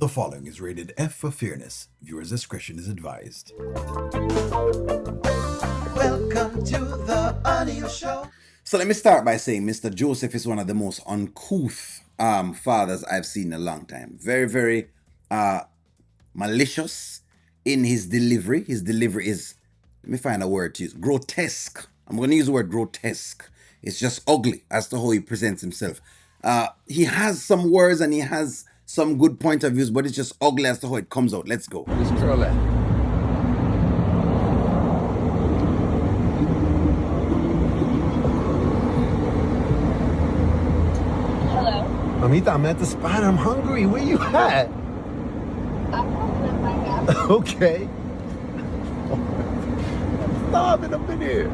The following is rated F for fairness. Viewers' discretion is advised. Welcome to the Audio Show. So let me start by saying Mr. Joseph is one of the most uncouth fathers I've seen in a long time. Very, very malicious in his delivery. His delivery is, let me find a word to use, grotesque. I'm going to use the word grotesque. It's just ugly as to how he presents himself. He has some words and he has some good point of views, but it's just ugly as to how it comes out. Let's go. This girl at? Hello. Mamita, I'm at the spot. I'm hungry. Where you at? I'm home right now. Okay. I'm starving up in here.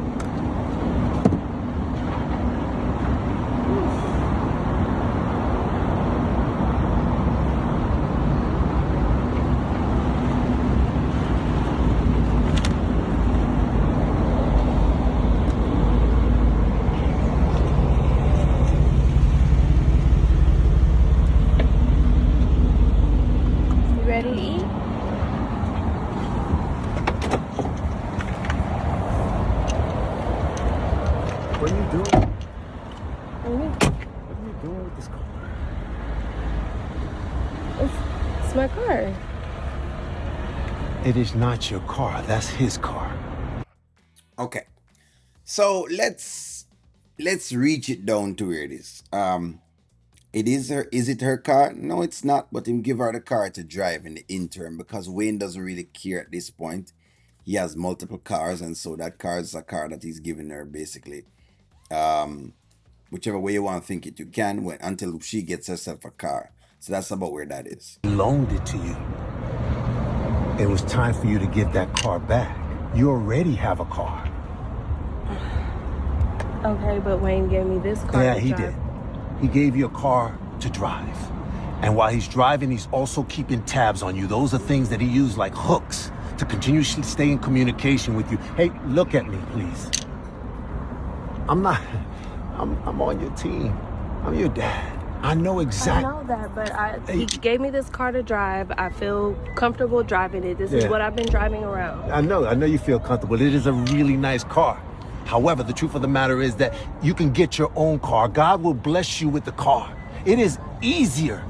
You ready to eat? What are you doing? Mm-hmm. What are you doing with this car? It's my car. It is not your car. That's his car. Okay. So let's reach it down to where it is. Is it her car? No, it's not, but him give her the car to drive in the interim because Wayne doesn't really care at this point. He has multiple cars, and so that car is a car that he's giving her basically. Whichever way you want to think it, you can until she gets herself a car. So that's about where that is. He loaned it to you. It was time for you to give that car back. You already have a car. Okay, but Wayne gave me this car. Yeah, to he drive. did. He gave you a car to drive. And while he's driving, he's also keeping tabs on you. Those are things that he used like hooks to continuously stay in communication with you. Hey, look at me, please. I'm on your team. I'm your dad. I know I exactly. know that, but he gave me this car to drive. I feel comfortable driving it. This is what I've been driving around. I know you feel comfortable. It is a really nice car. However, the truth of the matter is that you can get your own car. God will bless you with the car. It is easier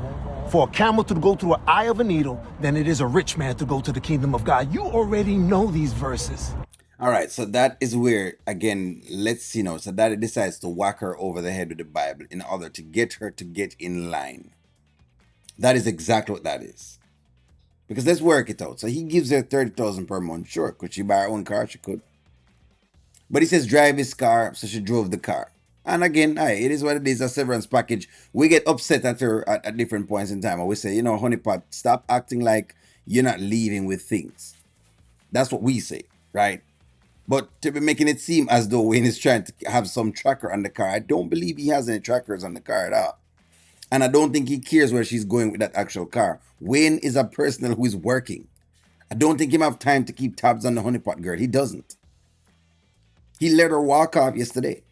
for a camel to go through an eye of a needle than it is a rich man to go to the kingdom of God. You already know these verses. All right, so that is where, again, so Daddy decides to whack her over the head with the Bible in order to get her to get in line. That is exactly what that is. Because let's work it out. So he gives her $30,000 per month. Sure, could she buy her own car? She could. But he says drive his car, so she drove the car. And again, it is what it is, a severance package. We get upset at her at different points in time. And we say, honeypot, stop acting like you're not leaving with things. That's what we say, right? But to be making it seem as though Wayne is trying to have some tracker on the car, I don't believe he has any trackers on the car at all. And I don't think he cares where she's going with that actual car. Wayne is a person who is working. I don't think he have time to keep tabs on the honeypot girl. He doesn't. He let her walk off yesterday.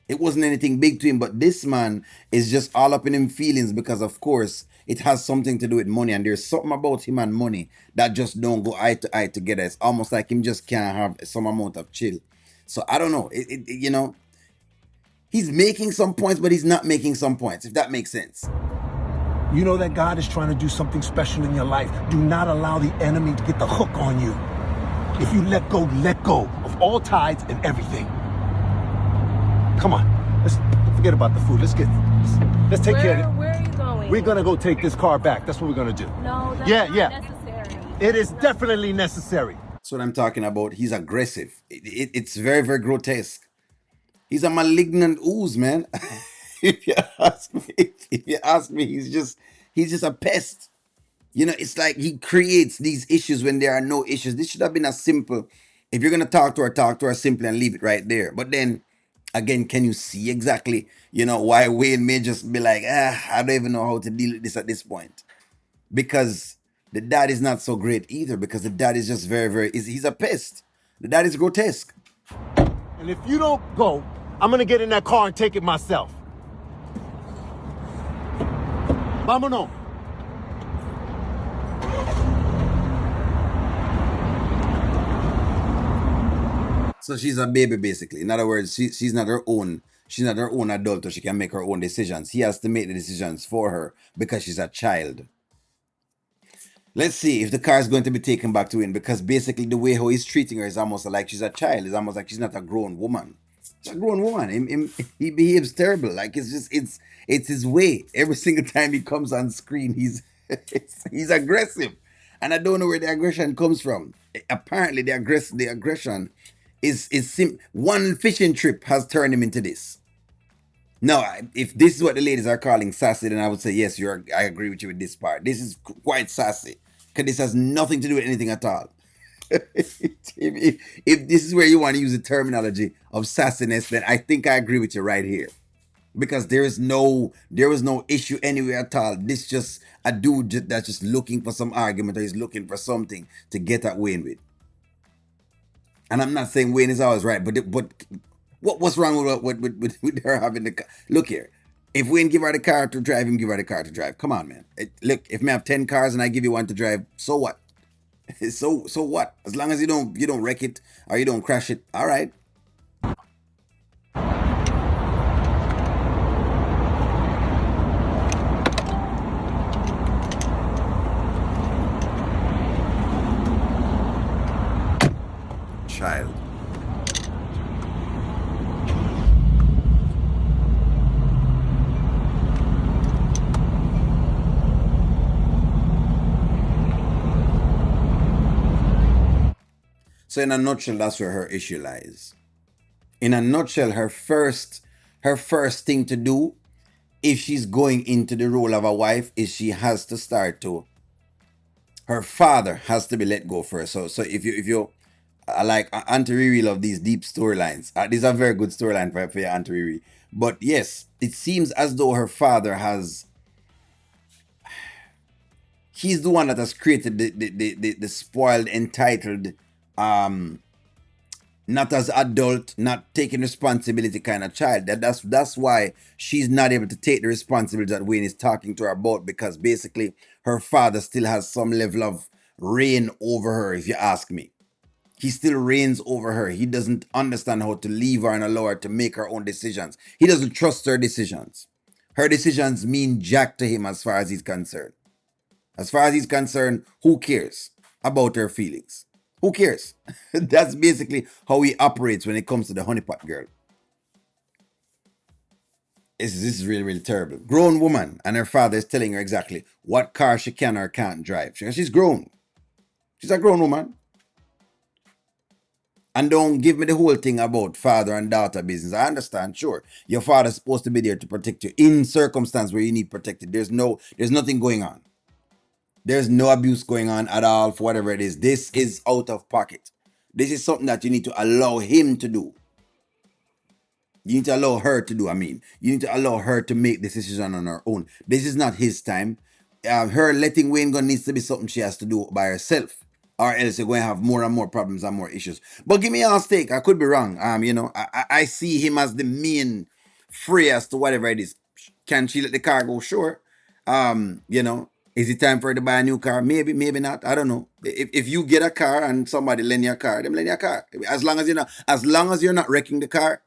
It wasn't anything big to him, but this man is just all up in him feelings because, of course, it has something to do with money. And there's something about him and money that just don't go eye to eye together. It's almost like him just can't have some amount of chill. So I don't know. He's making some points, but he's not making some points, if that makes sense. You know that God is trying to do something special in your life. Do not allow the enemy to get the hook on you. If you let go of all tides and everything. Come on, let's forget about the food. Let's take care of it. Where are you going? We're gonna go take this car back. That's what we're gonna do. No, that's Yeah, not yeah. necessary. It is definitely necessary. That's what I'm talking about. He's aggressive. It's very, very grotesque. He's a malignant ooze, man. if you ask me, he's just a pest. It's like he creates these issues when there are no issues. This should have been a simple. If you're gonna talk to her simply and leave it right there. But then, again, can you see exactly, why Wayne may just be like, I don't even know how to deal with this at this point, because the dad is not so great either. Because the dad is just very, very. He's a pest. The dad is grotesque. And if you don't go, I'm gonna get in that car and take it myself. Vámonos. So she's a baby, basically. In other words, she's not her own. She's not her own adult, or she can make her own decisions. He has to make the decisions for her because she's a child. Let's see if the car is going to be taken back to him, because basically the way how he's treating her is almost like she's a child. It's almost like she's not a grown woman. She's a grown woman. He behaves terrible. Like it's his way. Every single time he comes on screen, he's aggressive, and I don't know where the aggression comes from. Apparently, the aggression is one fishing trip has turned him into this. No, if this is what the ladies are calling sassy, then I would say yes. I agree with you with this part. This is quite sassy, because this has nothing to do with anything at all. If this is where you want to use the terminology of sassiness, then I think I agree with you right here, because there was no issue anywhere at all. This just a dude that's just looking for some argument, or he's looking for something to get at Wayne with. And I'm not saying Wayne is always right, but what's wrong with her having the car? Look here, if Wayne give her the car to drive, him give her the car to drive. Come on, man. Look, if me have 10 cars and I give you one to drive, so what? So what? As long as you don't wreck it or you don't crash it, all right. Child. So in a nutshell, that's where her issue lies. In a nutshell, her first thing to do, if she's going into the role of a wife, is she has to start to her father has to be let go first. So if you like Auntie Riri love these deep storylines. These are very good storyline for your Auntie Riri. But yes, it seems as though her father has he's the one that has created the spoiled, entitled, um not as adult, not taking responsibility kind of child. That's why she's not able to take the responsibility that Wayne is talking to her about, because basically her father still has some level of reign over her, if you ask me. He still reigns over her. He doesn't understand how to leave her and allow her to make her own decisions. He doesn't trust her decisions. Her decisions mean jack to him as far as he's concerned. As far as he's concerned, who cares about her feelings? Who cares? That's basically how he operates when it comes to the honeypot girl. This is really, really terrible. Grown woman, and her father is telling her exactly what car she can or can't drive. She's grown. She's a grown woman. And don't give me the whole thing about father and daughter business. I understand, sure. Your father's supposed to be there to protect you in circumstance where you need protected. There's nothing going on. There's no abuse going on at all for whatever it is. This is out of pocket. This is something that you need to allow him to do. You need to allow her to do. You need to allow her to make this decision on her own. This is not his time. Her letting Wayne go needs to be something she has to do by herself, or else you're going to have more and more problems and more issues. But give me your stake. I could be wrong. I see him as the main free as to whatever it is. Can she let the car go? Sure. Is it time for her to buy a new car? Maybe, maybe not. I don't know. If you get a car and somebody lend you a car, them lend you a car. As long as you're not wrecking the car,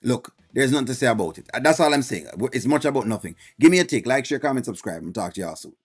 look, there's nothing to say about it. That's all I'm saying. It's much about nothing. Give me a take. Like, share, comment, subscribe, and talk to you all soon.